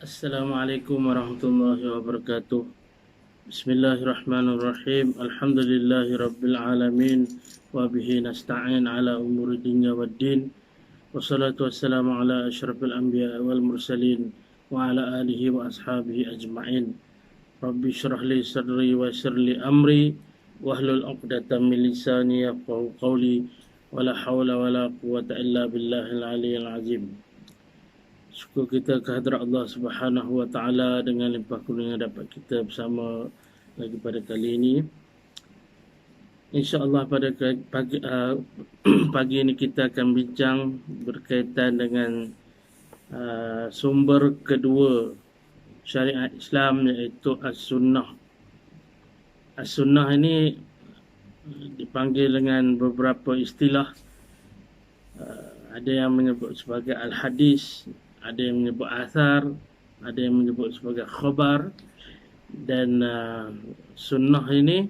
Assalamualaikum warahmatullahi wabarakatuh. Bismillahirrahmanirrahim. Alhamdulillahi rabbil alamin wa bihi nasta'in ala umuri dunya waddin. Wassalatu wassalamu ala asyrafil anbiya wal mursalin wa ala alihi wa ashabihi ajma'in. Rabbi syrah li sadri wa yassir li amri wahlul 'uqdatam min lisani yafqahu qawli wa la hawla wa la quwwata illa billahil aliyyil azim. Syukur kita kehadrat Allah Subhanahu Wa Taala dengan limpah kurnia dapat kita bersama lagi pada kali ini. InsyaAllah pada pagi ini kita akan bincang berkaitan dengan sumber kedua syariat Islam, iaitu As-Sunnah. As-Sunnah ini dipanggil dengan beberapa istilah. Ada yang menyebut sebagai Al-Hadis, ada yang menyebut athar, ada yang menyebut sebagai khabar, dan sunnah ini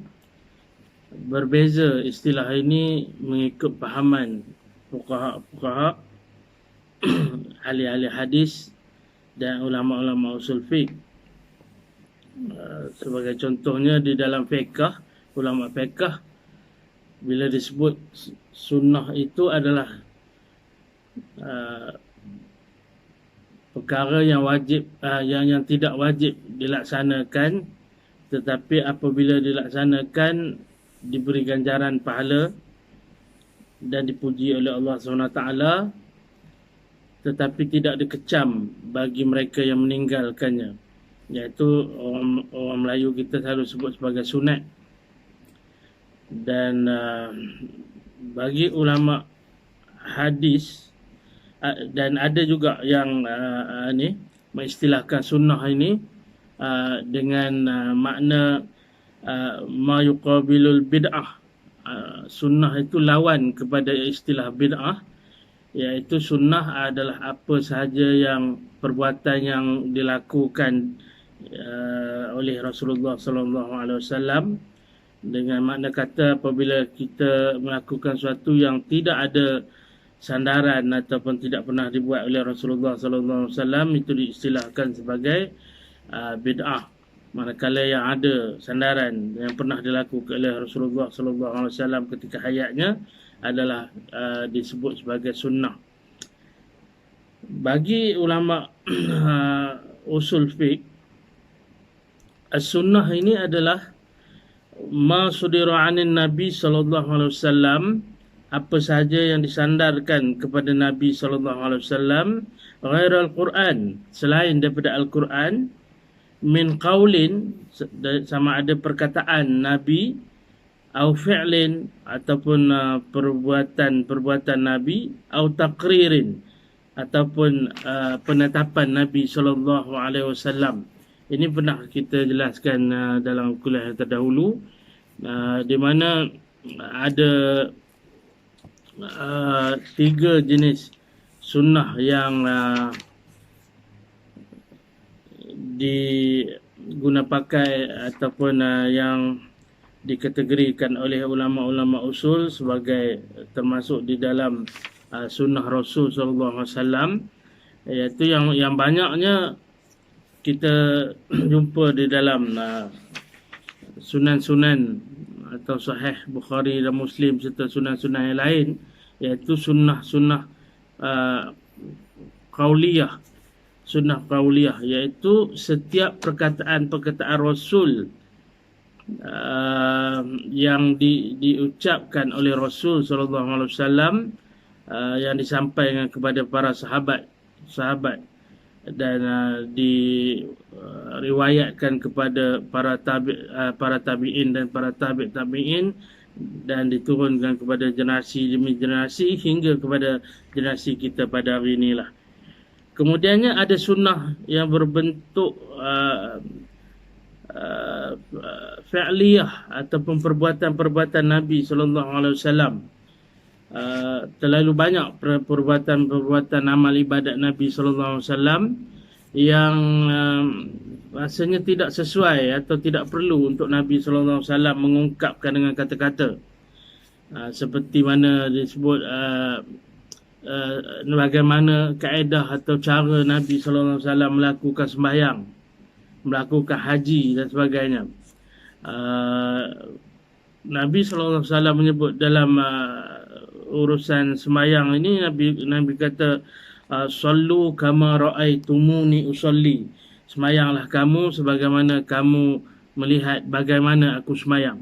berbeza. Istilah ini mengikut pahaman fuqaha, ahli-ahli hadis dan ulama-ulama usul fiqh. Sebagai contohnya di dalam fiqh, ulama fiqh bila disebut sunnah itu adalah perkara yang wajib, yang tidak wajib dilaksanakan, tetapi apabila dilaksanakan diberi ganjaran pahala dan dipuji oleh Allah SWT, tetapi tidak dikecam bagi mereka yang meninggalkannya, iaitu orang Melayu kita selalu sebut sebagai sunat. Dan bagi ulama hadis, dan ada juga yang mengistilahkan sunnah ini dengan makna ma yuqabilul bid'ah. Sunnah itu lawan kepada istilah bid'ah, iaitu sunnah adalah apa sahaja yang perbuatan yang dilakukan oleh Rasulullah sallallahu alaihi wasallam, dengan makna kata apabila kita melakukan sesuatu yang tidak ada sandaran ataupun tidak pernah dibuat oleh Rasulullah sallallahu alaihi wasallam, itu diistilahkan sebagai bid'ah. Manakala yang ada sandaran yang pernah dilakukan oleh Rasulullah sallallahu alaihi wasallam ketika hayatnya adalah disebut sebagai sunnah. Bagi ulama usul fiqh, as-sunnah ini adalah ma sudira 'anin nabi sallallahu alaihi wasallam, apa sahaja yang disandarkan kepada Nabi SAW, ghairal Quran, selain daripada Al-Quran, min qaulin, sama ada perkataan Nabi, au fi'lin, ataupun perbuatan Nabi, au taqririn, ataupun penetapan Nabi SAW. Ini pernah kita jelaskan dalam kuliah yang terdahulu, di mana ada tiga jenis sunnah yang diguna pakai ataupun yang dikategorikan oleh ulama-ulama usul sebagai termasuk di dalam sunnah Rasul sallallahu alaihi wasallam, iaitu yang banyaknya kita jumpa di dalam sunan-sunan atau sahih Bukhari dan Muslim serta sunnah-sunnah yang lain, iaitu sunnah-sunnah qauliyah. Sunnah qauliyah iaitu setiap perkataan-perkataan Rasul yang diucapkan oleh Rasul sallallahu alaihi wasallam, yang disampaikan kepada para sahabat dan diriwayatkan kepada para tabi'in dan para tabi'in, dan diturunkan kepada generasi demi generasi hingga kepada generasi kita pada hari inilah. Kemudiannya ada sunnah yang berbentuk fi'liyah ataupun perbuatan-perbuatan Nabi sallallahu alaihi wasallam. Terlalu banyak perbuatan amal ibadat Nabi sallallahu alaihi wasallam yang rasanya tidak sesuai atau tidak perlu untuk Nabi sallallahu alaihi wasallam mengungkapkan dengan kata-kata. Seperti mana disebut bagaimana kaedah atau cara Nabi SAW melakukan sembahyang, melakukan haji dan sebagainya. Nabi SAW menyebut dalam urusan sembahyang ini, Nabi kata, sallu kama ra'aitumuni usalli. Sembahyanglah kamu sebagaimana kamu melihat bagaimana aku sembahyang.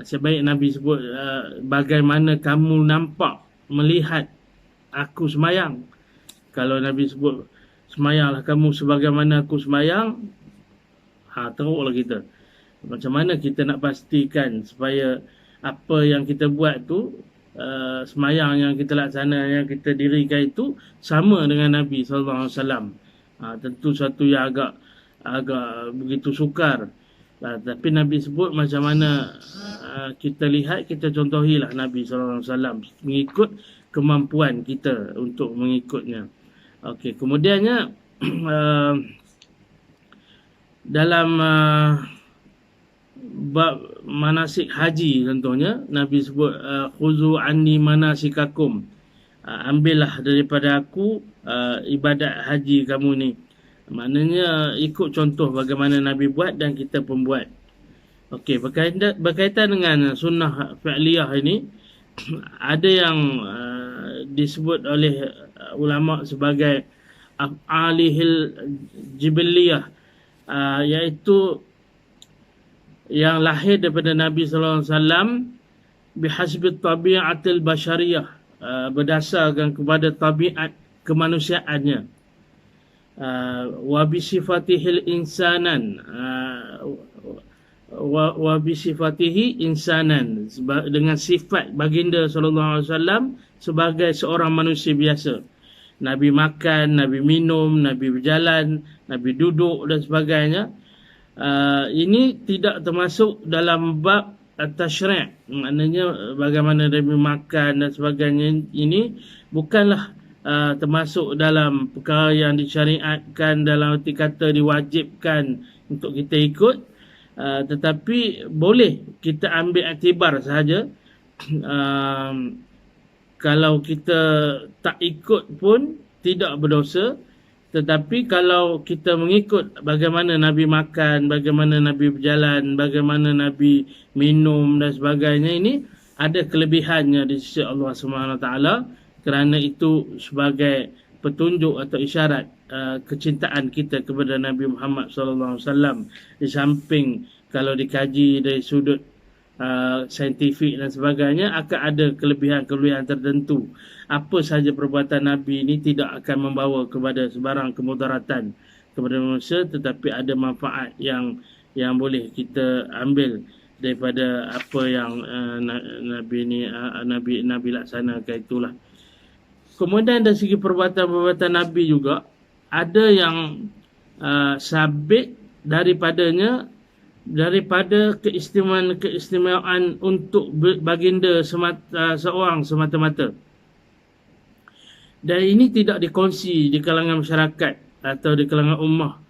Sebaik Nabi sebut bagaimana kamu nampak melihat aku sembahyang. Kalau Nabi sebut sembahyanglah kamu sebagaimana aku sembahyang, teruklah kita. Macam mana kita nak pastikan supaya apa yang kita buat tu, sembahyang yang kita laksana, yang kita dirikan itu sama dengan Nabi SAW. Tentu satu yang agak begitu sukar. Tapi Nabi sebut macam mana kita lihat, kita contohilah Nabi SAW mengikut kemampuan kita untuk mengikutnya. Okey, kemudiannya dalam bab manasik haji contohnya, Nabi sebut khuzu anni manasikakum, ambillah daripada aku ibadat haji kamu ni. Maknanya ikut contoh bagaimana Nabi buat dan kita pun buat. Okey, berkaitan dengan sunnah fi'liyah ini, ada yang disebut oleh ulama sebagai af'alihil jibiliyah, iaitu yang lahir daripada Nabi SAW bihasbi tabi'atil basyariyah, berdasarkan kepada tabiat kemanusiaannya. Wa bisifatihil insanan, wa bisifatihi insanan, dengan sifat baginda sallallahu alaihi wasallam sebagai seorang manusia biasa. Nabi makan, Nabi minum, Nabi berjalan, Nabi duduk dan sebagainya. Ini tidak termasuk dalam bab tasyri'. Maknanya bagaimana Nabi makan dan sebagainya, ini bukanlah termasuk dalam perkara yang disyariatkan, dalam arti kata diwajibkan untuk kita ikut, tetapi boleh kita ambil iktibar sahaja. Kalau kita tak ikut pun tidak berdosa, tetapi kalau kita mengikut bagaimana Nabi makan, bagaimana Nabi berjalan, bagaimana Nabi minum dan sebagainya, ini ada kelebihannya di sisi Allah SWT. Kerana itu sebagai petunjuk atau isyarat kecintaan kita kepada Nabi Muhammad SAW. Di samping kalau dikaji dari sudut saintifik dan sebagainya, akan ada kelebihan-kelebihan tertentu. Apa sahaja perbuatan Nabi ini tidak akan membawa kepada sebarang kemudaratan kepada manusia, tetapi ada manfaat yang boleh kita ambil daripada apa yang Nabi laksanakan itulah. Kemudian dari segi perbuatan-perbuatan Nabi juga, ada yang sabit daripada keistimewaan untuk baginda seorang semata-mata. Dan ini tidak dikongsi di kalangan masyarakat atau di kalangan ummah.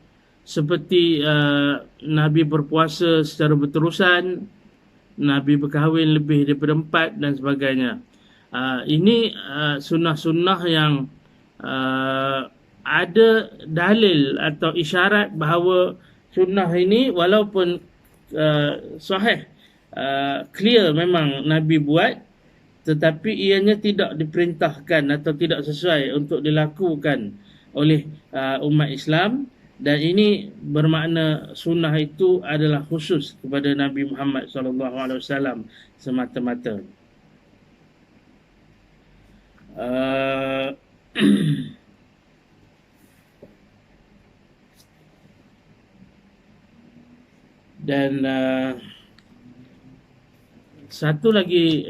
Seperti Nabi berpuasa secara berterusan, Nabi berkahwin lebih daripada 4 dan sebagainya. Ini sunnah-sunnah yang ada dalil atau isyarat bahawa sunnah ini walaupun sahih, clear memang Nabi buat, tetapi ianya tidak diperintahkan atau tidak sesuai untuk dilakukan oleh umat Islam. Dan ini bermakna sunnah itu adalah khusus kepada Nabi Muhammad SAW semata-mata. Dan satu lagi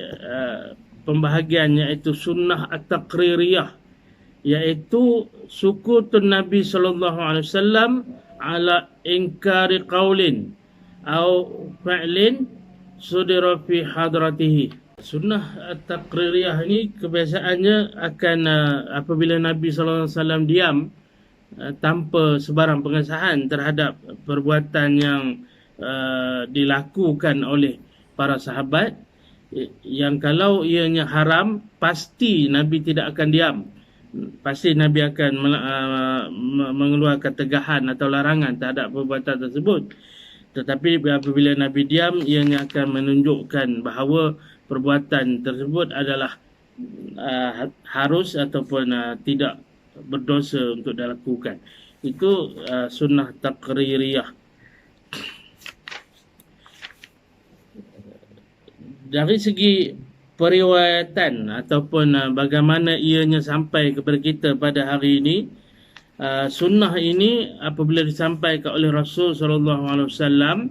pembahagian, iaitu sunnah at-taqririyah, iaitu sukutun Nabi SAW ala inkari qawlin atau fa'lin sudira fi hadratihi. Sunnah at-taqririyah ini kebiasaannya akan apabila Nabi SAW diam tanpa sebarang pengesahan terhadap perbuatan yang dilakukan oleh para sahabat, yang kalau ianya haram, pasti Nabi tidak akan diam. Pasti Nabi akan mengeluarkan tegahan atau larangan terhadap perbuatan tersebut. Tetapi apabila Nabi diam, ianya akan menunjukkan bahawa perbuatan tersebut adalah harus ataupun tidak berdosa untuk dilakukan. Itu sunnah taqririyah. Dari segi periwayatan ataupun bagaimana ianya sampai kepada kita pada hari ini, sunnah ini apabila disampaikan oleh Rasul SAW,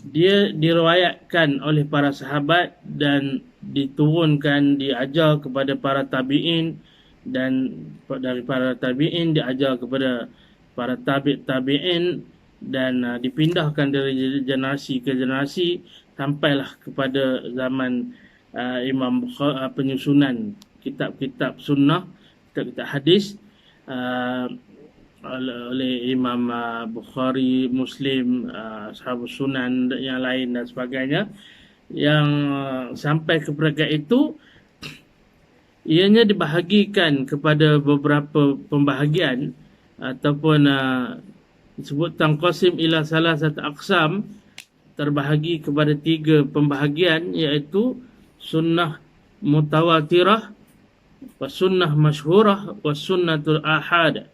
dia diriwayatkan oleh para sahabat dan diturunkan, diajar kepada para tabi'in, dan dari para tabi'in diajar kepada para tabi'in, dan dipindahkan dari generasi ke generasi sampailah kepada zaman Imam Bukhari, penyusunan kitab-kitab sunnah, kitab-kitab hadis oleh Imam Bukhari, Muslim, Ashabus Sunan yang lain dan sebagainya, yang sampai kepada itu ianya dibahagikan kepada beberapa pembahagian ataupun disebut tanqasim ila salah satu aqsam, terbahagi kepada 3 pembahagian, iaitu sunnah mutawatirah, wa sunnah masyhurah, wa sunnatul ahad.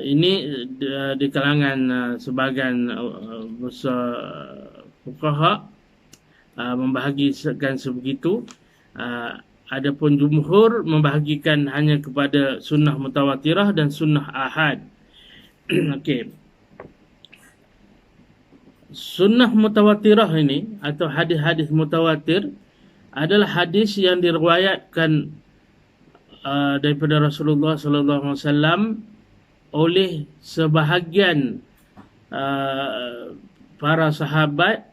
Ini di kalangan sebahagian besar fuqaha membahagikan sebegitu. Adapun jumhur membahagikan hanya kepada sunnah mutawatirah dan sunnah ahad. Okey. Sunnah mutawatirah ini atau hadis-hadis mutawatir adalah hadis yang diriwayatkan daripada Rasulullah sallallahu alaihi wasallam oleh sebahagian para sahabat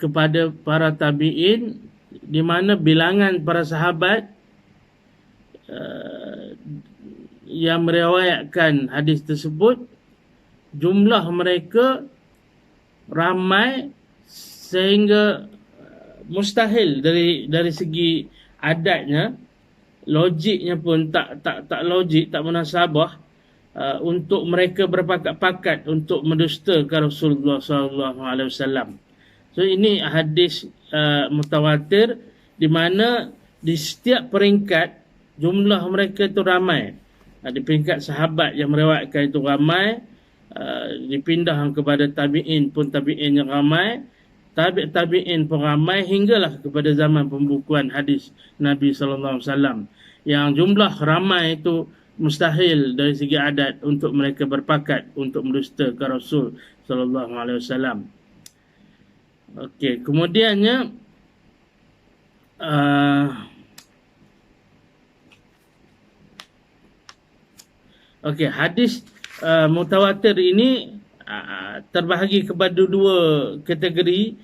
kepada para tabi'in, di mana bilangan para sahabat yang meriwayatkan hadis tersebut, jumlah mereka ramai sehingga mustahil dari segi adatnya, logiknya pun tak logik, tak munasabah untuk mereka berpakat-pakat untuk mendustakan Rasulullah SAW. So ini hadis mutawatir, di mana di setiap peringkat jumlah mereka itu ramai. Di peringkat sahabat yang meriwayatkan itu ramai, dipindah kepada tabi'in pun tabi'in yang ramai, tabi'in pun ramai, hinggalah kepada zaman pembukuan hadis Nabi SAW, yang jumlah ramai itu mustahil dari segi adat untuk mereka berpakat untuk mendustakan Rasul SAW. Okey, kemudiannya hadis mutawatir ini terbahagi kepada 2 kategori,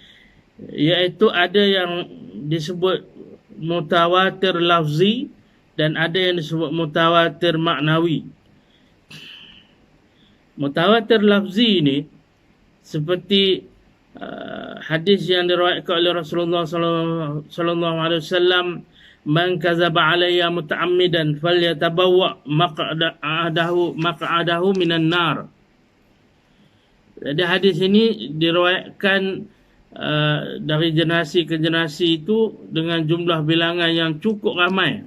iaitu ada yang disebut mutawatir lafzi dan ada yang disebut mutawatir maknawi. Mutawatir lafzi ini seperti hadis yang diriwayatkan oleh Rasulullah sallallahu alaihi wasallam, man kadzaba alayya muta'ammidan falyatabawwa maq'adahu minan nar. Jadi hadis ini diriwayatkan dari generasi ke generasi itu dengan jumlah bilangan yang cukup ramai.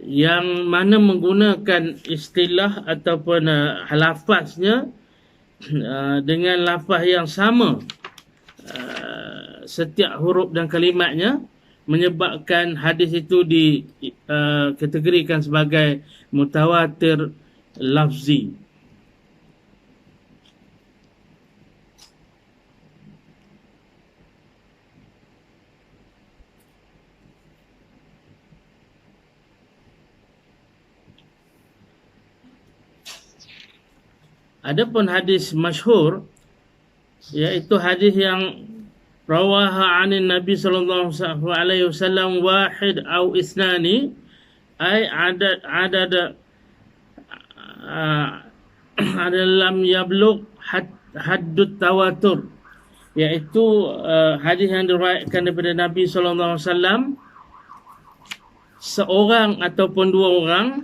Yang mana menggunakan istilah ataupun lafaznya dengan lafaz yang sama, setiap huruf dan kalimatnya, menyebabkan hadis itu dikategorikan sebagai mutawatir lafzi. Adapun hadis masyhur, iaitu hadis yang rawaha 'anin Nabi sallallahu alaihi wasallam wahid au isnani, ai adad adalah lam yablugh haddut tawatur, iaitu hadis yang diriwayatkan daripada Nabi SAW, seorang ataupun dua orang,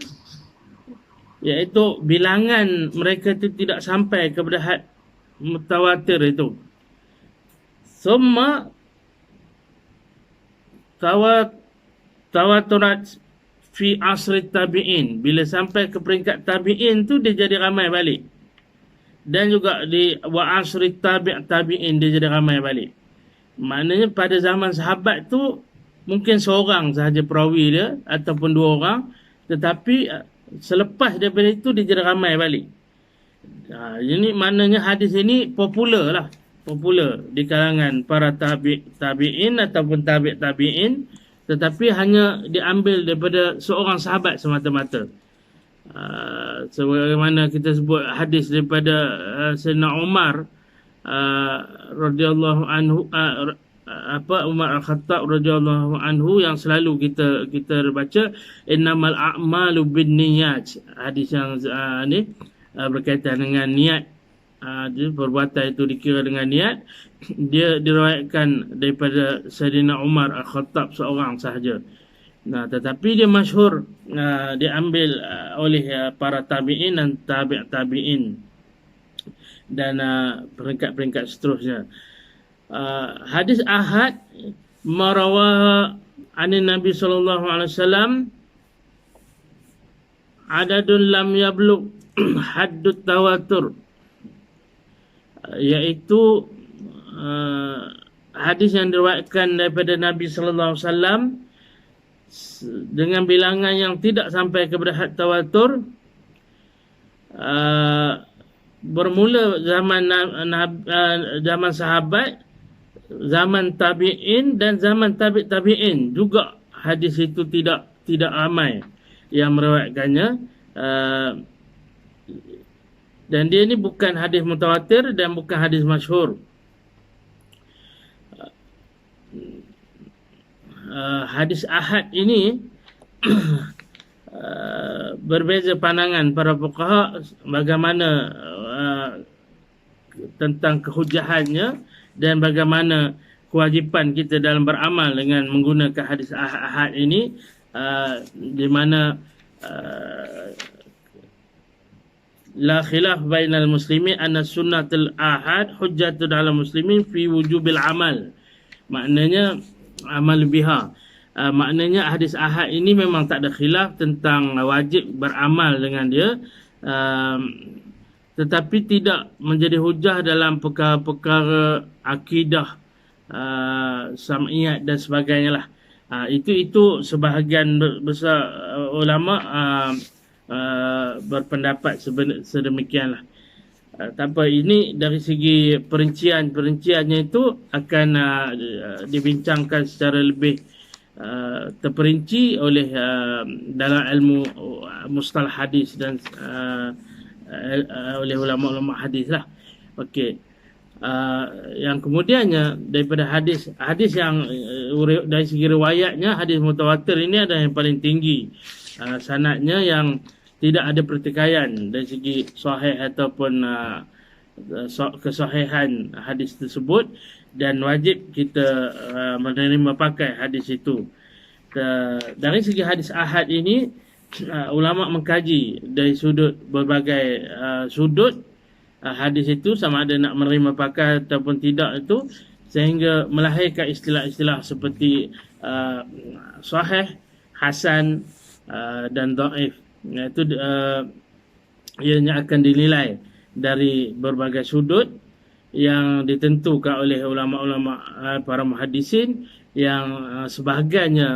iaitu bilangan mereka itu tidak sampai kepada had mutawatir itu. Summa tawaturat fi asri tabi'in. Bila sampai ke peringkat tabi'in tu dia jadi ramai balik. Dan juga di wa asri tabi'in dia jadi ramai balik. Maknanya pada zaman sahabat tu mungkin seorang sahaja perawi dia ataupun dua orang, tetapi selepas daripada itu dia jadi ramai balik. Ini maknanya hadis ini popular lah. Popular di kalangan para tabi'in ataupun tabi'in, tetapi hanya diambil daripada seorang sahabat semata-mata. Sebagaimana kita sebut hadis daripada Sayyidina Umar radhiyallahu anhu, Umar Al-Khattab radhiyallahu anhu, yang selalu kita baca, innamal a'malu binniyat. Hadis yang ni berkaitan dengan niat. Perbuatan itu dikira dengan niat. Dia diriwayatkan daripada Sayyidina Umar Al-Khattab seorang sahaja. Tetapi dia masyhur diambil oleh para tabi'in dan tabi'in dan peringkat-peringkat seterusnya. Hadis ahad marawaha anin Nabi sallallahu alaihi wasallam adadun lam yablugh haddut tawatur, iaitu hadis yang diriwayatkan daripada Nabi sallallahu alaihi wasallam dengan bilangan yang tidak sampai kepada had tawatur, bermula zaman sahabat, zaman tabi'in dan zaman tabi'in juga. Hadis itu tidak ramai yang meriwayatkannya, dan dia ni bukan hadis mutawatir dan bukan hadis masyhur. Hadis ahad ini berbeza pandangan para fuqaha bagaimana tentang kehujahannya dan bagaimana kewajipan kita dalam beramal dengan menggunakan hadis ahad ini, di mana la khilaf bainal muslimin anna sunnatul ahad hujjatun 'ala muslimin fi wujubil amal. Maknanya amal biha. Maknanya hadis ahad ini memang tak ada khilaf tentang wajib beramal dengan dia, tetapi tidak menjadi hujah dalam perkara-perkara akidah, sam'iyat dan sebagainya lah. Itu sebahagian besar ulama berpendapat sedemikian lah. Tak apa, ini dari segi perinciannya itu akan dibincangkan secara lebih terperinci oleh dalam ilmu mustalah hadis dan oleh ulama-ulama hadis lah. Okey. Yang kemudiannya daripada hadis yang dari segi riwayatnya, hadis mutawatir ini adalah yang paling tinggi sanadnya, yang tidak ada pertikaian dari segi sahih ataupun kesahihan hadis tersebut, dan wajib kita menerima pakai hadis itu. Dari segi hadis ahad ini, ulama mengkaji dari berbagai sudut hadis itu, sama ada nak menerima pakai ataupun tidak itu, sehingga melahirkan istilah-istilah seperti sahih, hasan dan dhaif. Itu ianya akan dinilai dari berbagai sudut yang ditentukan oleh ulama-ulama para muhaddisin, yang sebahagiannya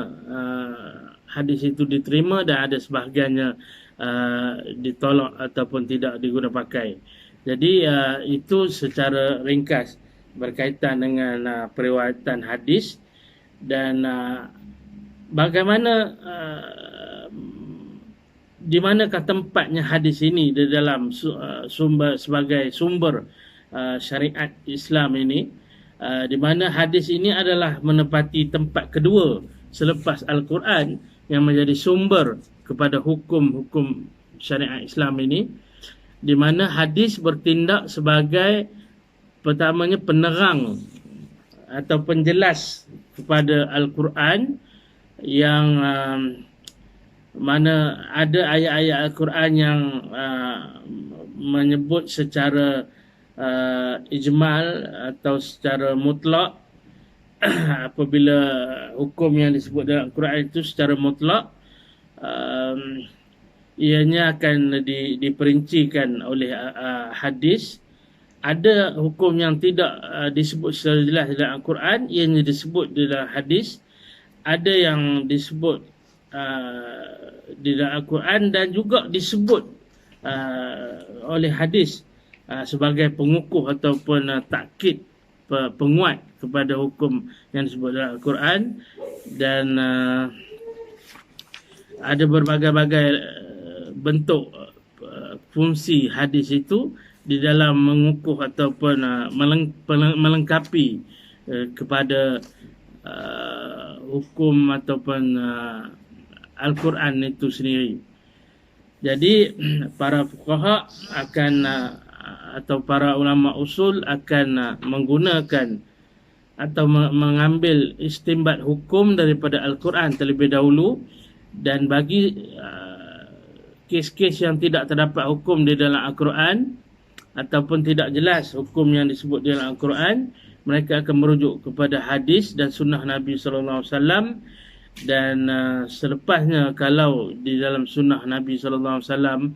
hadis itu diterima dan ada sebahagiannya ditolak ataupun tidak digunakan pakai. Jadi itu secara ringkas berkaitan dengan periwayatan hadis dan bagaimana di manakah tempatnya hadis ini di dalam sebagai sumber syariat Islam ini, di mana hadis ini adalah menempati tempat kedua selepas Al-Quran yang menjadi sumber kepada hukum-hukum syariat Islam ini. di mana hadis bertindak sebagai pertamanya penerang atau penjelas kepada Al-Quran yang mana ada ayat-ayat Al-Quran yang menyebut secara ijmal atau secara mutlak. Apabila hukum yang disebut dalam Al-Quran itu secara mutlak, ianya akan diperincikan oleh hadis. Ada hukum yang tidak disebut secara jelas dalam Al-Quran, ianya disebut dalam hadis. Ada yang disebut di dalam Al-Quran dan juga disebut oleh hadis sebagai pengukuh ataupun takkid, penguat kepada hukum yang disebut dalam Al-Quran. Dan ada berbagai-bagai bentuk fungsi hadis itu di dalam mengukuh ataupun melengkapi kepada hukum ataupun Al-Quran itu sendiri. Jadi para fuqaha akan atau para ulama usul akan menggunakan atau mengambil istinbat hukum daripada Al-Quran terlebih dahulu, dan bagi kes-kes yang tidak terdapat hukum di dalam Al-Quran ataupun tidak jelas hukum yang disebut dalam Al-Quran, mereka akan merujuk kepada hadis dan sunnah Nabi sallallahu alaihi wasallam. Dan selepasnya, kalau di dalam sunnah Nabi sallallahu alaihi wasallam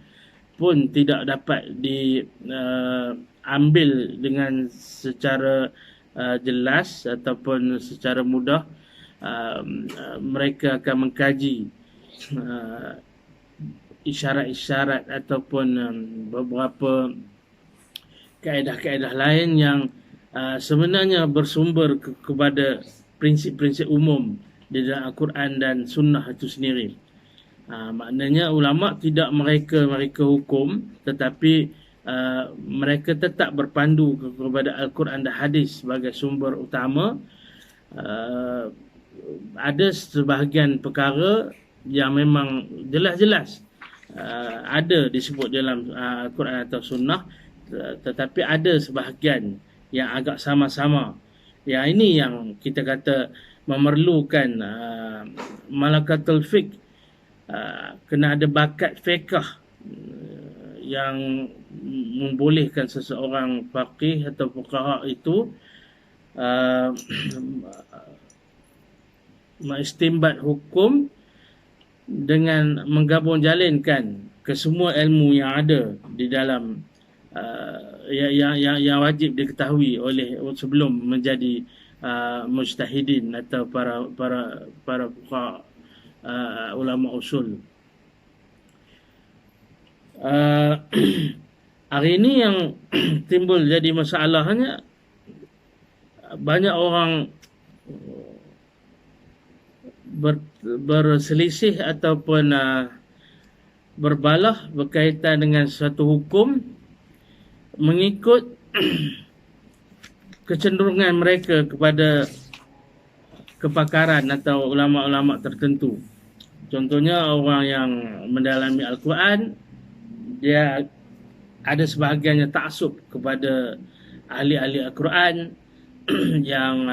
pun tidak dapat diambil dengan secara jelas ataupun secara mudah, mereka akan mengkaji isyarat-isyarat ataupun beberapa kaedah-kaedah lain yang sebenarnya bersumber kepada prinsip-prinsip umum di dalam Al-Quran dan sunnah itu sendiri. Maknanya ulama tidak mereka hukum, tetapi mereka tetap berpandu kepada Al-Quran dan hadis sebagai sumber utama. Ada sebahagian perkara yang memang jelas-jelas ada disebut dalam Al-Quran atau sunnah, tetapi ada sebahagian yang agak sama-sama. Yang ini yang kita kata memerlukan malakatul fiqh, kena ada bakat fiqh yang membolehkan seseorang faqih atau fuqaha itu mengistinbat hukum dengan menggabung jalinkan ke semua ilmu yang ada di dalam yang wajib diketahui oleh sebelum menjadi mujtahidin atau para fuqaha, ulama usul. Hari ini yang timbul jadi masalahnya, banyak orang berselisih ataupun berbalah berkaitan dengan suatu hukum mengikut kecenderungan mereka kepada kepakaran atau ulama-ulama tertentu. Contohnya orang yang mendalami Al-Quran, dia ada sebahagiannya taksub kepada ahli-ahli Al-Quran yang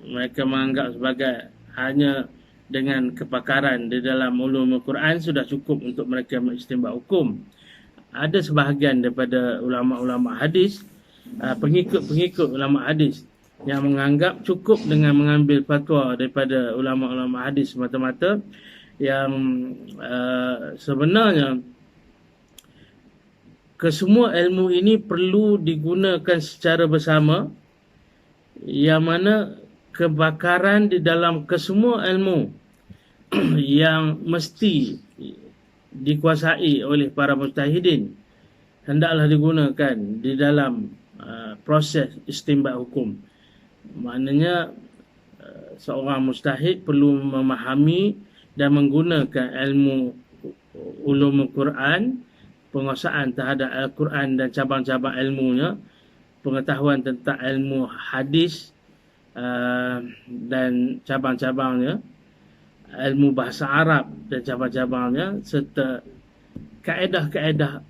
mereka menganggap sebagai hanya dengan kepakaran di dalam ulum Al-Quran sudah cukup untuk mereka mengistinbat hukum. Ada sebahagian daripada ulama-ulama hadis, pengikut-pengikut ulama hadis, yang menganggap cukup dengan mengambil fatwa daripada ulama-ulama hadis semata-mata, yang sebenarnya kesemua ilmu ini perlu digunakan secara bersama, yang mana kebakaran di dalam kesemua ilmu yang mesti dikuasai oleh para mujtahidin hendaklah digunakan di dalam proses istinbat hukum. Maknanya seorang mujtahid perlu memahami dan menggunakan ilmu ulum Al-Quran, penguasaan terhadap Al-Quran dan cabang-cabang ilmunya, pengetahuan tentang ilmu hadis dan cabang-cabangnya, ilmu bahasa Arab dan cabang-cabangnya, serta kaedah-kaedah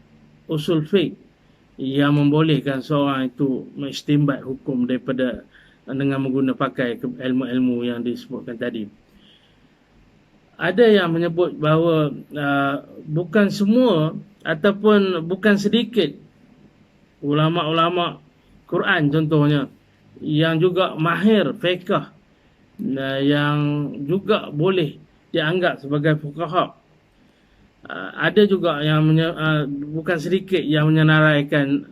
usul fiqh yang membolehkan seorang itu mengistinbat hukum daripada dengan menggunakan pakai ilmu-ilmu yang disebutkan tadi. Ada yang menyebut bahawa bukan semua ataupun bukan sedikit ulama-ulama Quran contohnya yang juga mahir fiqh yang juga boleh dianggap sebagai fuqaha. Ada juga yang bukan sedikit yang menyenaraikan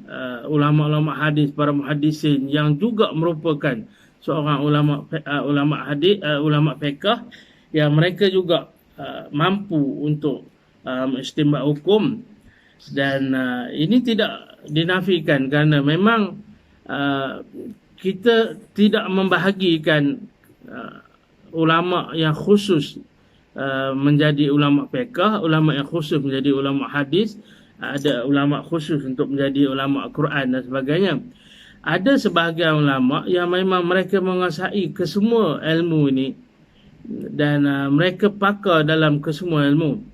ulama-ulama hadis, para muhaddisin yang juga merupakan seorang ulama hadis, ulama fiqh yang mereka juga mampu untuk mengistinbat hukum. Dan ini tidak dinafikan kerana memang kita tidak membahagikan ulama yang khusus menjadi ulama fiqh, ulama yang khusus menjadi ulama hadis, ada ulama khusus untuk menjadi ulama Quran dan sebagainya. Ada sebahagian ulama yang memang mereka menguasai kesemua ilmu ini dan mereka pakar dalam kesemua ilmu.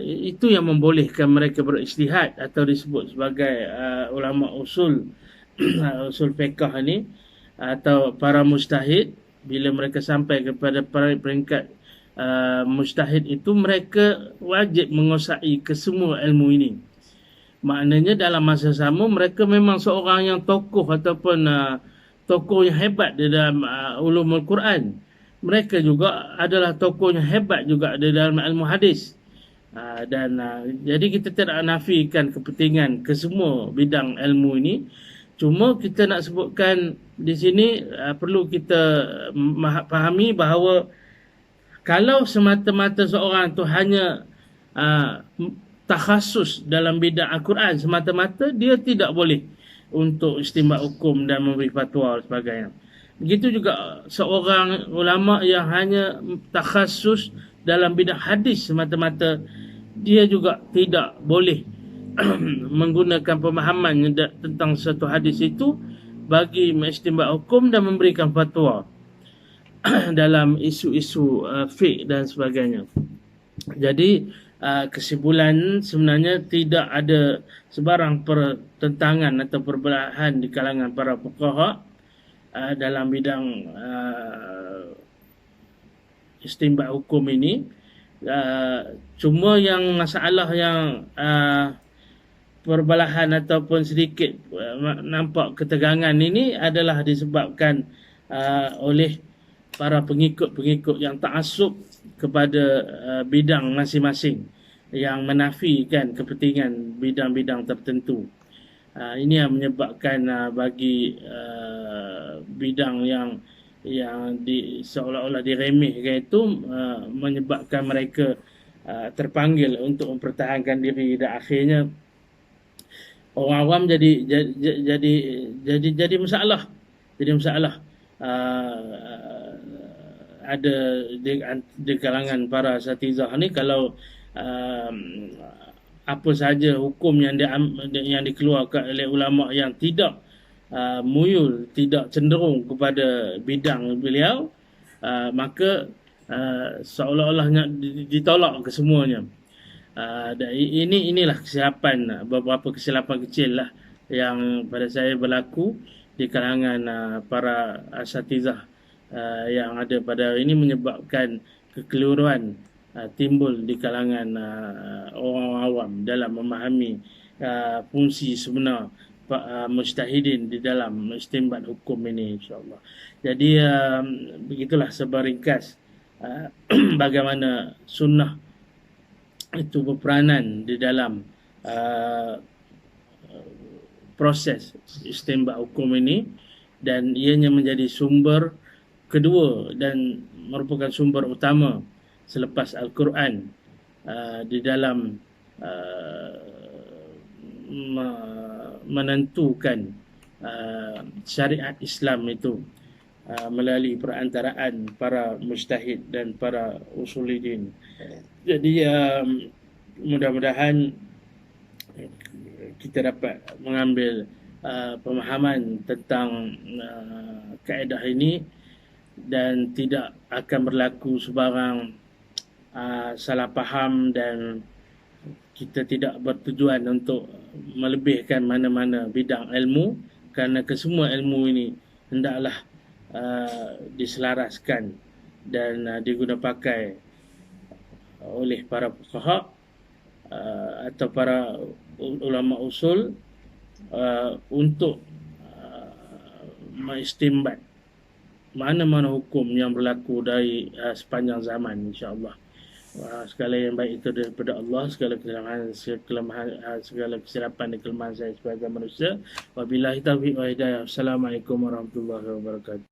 Itu yang membolehkan mereka berijtihad atau disebut sebagai ulama usul usul fiqh ini atau para mujtahid. Bila mereka sampai kepada peringkat mujtahid itu, mereka wajib menguasai kesemua ilmu ini. Maknanya dalam masa sama mereka memang seorang yang tokoh ataupun tokoh yang hebat di dalam ulumul Quran. Mereka juga adalah tokoh yang hebat juga di dalam ilmu hadis. Dan jadi kita tidak nafikan kepentingan kesemua bidang ilmu ini. Cuma kita nak sebutkan di sini perlu kita fahami bahawa kalau semata-mata seorang tu hanya takhasus dalam bidang Al-Quran semata-mata, dia tidak boleh untuk istinbat hukum dan memberi fatwa dan sebagainya. Begitu juga seorang ulama yang hanya takhasus dalam bidang hadis semata-mata, dia juga tidak boleh menggunakan pemahaman tentang satu hadis itu bagi mengistinbat hukum dan memberikan fatwa dalam isu-isu fiqh dan sebagainya. Jadi kesimpulan sebenarnya tidak ada sebarang pertentangan atau perbelahan di kalangan para fuqaha dalam bidang istinbat hukum ini. Cuma yang masalah yang perbelahan ataupun sedikit nampak ketegangan ini adalah disebabkan oleh para pengikut-pengikut yang ta'assub kepada bidang masing-masing yang menafikan kepentingan bidang-bidang tertentu. Ini yang menyebabkan bagi bidang yang seolah-olah diremehkan itu menyebabkan mereka terpanggil untuk mempertahankan diri dan akhirnya orang awam jadi masalah. Jadi masalah ada di kalangan para asatizah ni kalau apa saja hukum yang dikeluarkan oleh ulama yang tidak muyul, tidak cenderung kepada bidang beliau, maka seolah-olah ditolak kesemuanya. Dan inilah kesilapan, beberapa kesilapan kecil lah yang pada saya berlaku di kalangan para asatizah yang ada pada ini, menyebabkan kekeliruan timbul di kalangan orang awam dalam memahami fungsi sebenar mujtahidin di dalam istinbat hukum ini, insyaAllah. Jadi begitulah sebaringkas bagaimana sunnah itu berperanan di dalam proses istinbat hukum ini, dan ianya menjadi sumber kedua dan merupakan sumber utama selepas Al-Quran di dalam menentukan syariat Islam itu melalui perantaraan para mujtahid dan para usulidin. Jadi mudah-mudahan kita dapat mengambil pemahaman tentang kaedah ini dan tidak akan berlaku sebarang salah faham dan kita tidak bertujuan untuk melebihkan mana-mana bidang ilmu, kerana kesemua ilmu ini hendaklah diselaraskan dan digunapakai oleh para fuqaha atau para ulama usul untuk mengistimbat mana-mana hukum yang berlaku dari sepanjang zaman, insya-Allah. Segala yang baik itu daripada Allah, segala kesilapan dan kelemahan saya sebagai manusia. Wabillahi taufiq wa hidayah. Assalamualaikum warahmatullahi wabarakatuh.